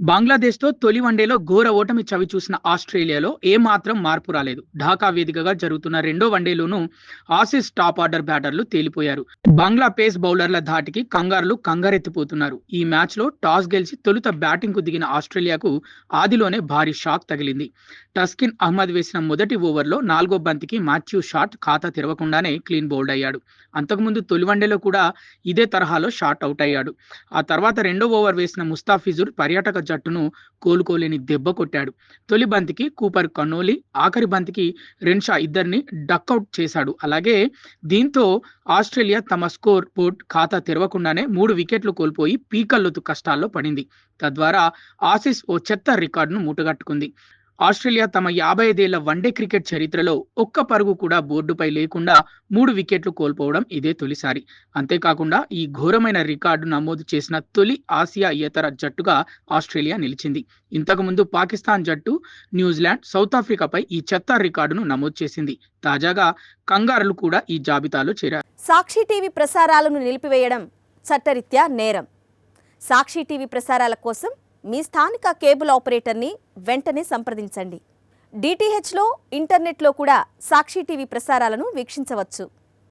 బంగ్లాదేశ్‌తో తొలి వన్డేలో ఘోర ఓటమి చవిచూసిన ఆస్ట్రేలియాలో ఏమాత్రం మార్పు రాలేదు. ఢాకా వేదికగా జరుగుతున్న రెండో వన్డేలోనూ ఆసీస్ టాప్ ఆర్డర్ బ్యాటర్లు తేలిపోయారు. బంగ్లా పేస్ బౌలర్ల ధాటికి కంగారులు కంగారెత్తిపోతున్నారు. ఈ మ్యాచ్‌లో టాస్ గెలిచి తొలుత బ్యాటింగ్‌కు దిగిన ఆస్ట్రేలియాకు ఆదిలోనే భారీ షాక్ తగిలింది. టస్కిన్ అహ్మద్ వేసిన మొదటి ఓవర్లో 4వ బంతికి మాథ్యూ షాట్ ఖాతా తెరవకుండానే క్లీన్ బౌల్డ్ అయ్యాడు. అంతకుముందు తొలి వన్డేలో కూడా ఇదే తరహాలో షాట్ అవుట్ అయ్యాడు. ఆ తర్వాత రెండో ఓవర్ వేసిన ముస్తాఫిజుర్ పర్యాటక జట్టును కోలుకోలేని దెబ్బ కొట్టాడు. తొలి బంతికి కూపర్ కనోలి, ఆఖరి బంతికి రెన్షా ఇద్దరిని డక్అవుట్ చేశాడు. అలాగే దీంతో ఆస్ట్రేలియా తమ స్కోర్ బోర్డ్ ఖాతా తెరవకుండానే 3 వికెట్లు కోల్పోయి పీకల్లోతు కష్టాల్లో పడింది. తద్వారా ఆసీస్ ఓ చెత్త రికార్డును మూటగట్టుకుంది. ఆస్ట్రేలియా తమ 55 ఏళ్ల వన్డే క్రికెట్ చరిత్రలో ఒక్క పరుగు కూడా బోర్డుపై లేకుండా 3 వికెట్లు కోల్పోవడం ఇదే తొలిసారి. అంతేకాకుండా ఈ ఘోరమైన రికార్డు నమోదు చేసిన తొలి ఆసియాయేతర జట్టుగా ఆస్ట్రేలియా నిలిచింది. ఇంతకుముందు పాకిస్తాన్ జట్టు, న్యూజిలాండ్, సౌత్ ఆఫ్రికాపై ఈ చెత్త రికార్డును నమోదు చేసింది. తాజాగా కంగారులు కూడా ఈ జాబితాలో చేరారు. సాక్షి టీవీ ప్రసారాలను నిలిపివేయడం చట్టరీత్యా నేరం. సాక్షి టీవీ ప్రసారాల కోసం మీ స్థానిక కేబుల్ ఆపరేటర్ని వెంటనే సంప్రదించండి. డిటిహెచ్లో, ఇంటర్నెట్లో కూడా సాక్షి టీవీ ప్రసారాలను వీక్షించవచ్చు.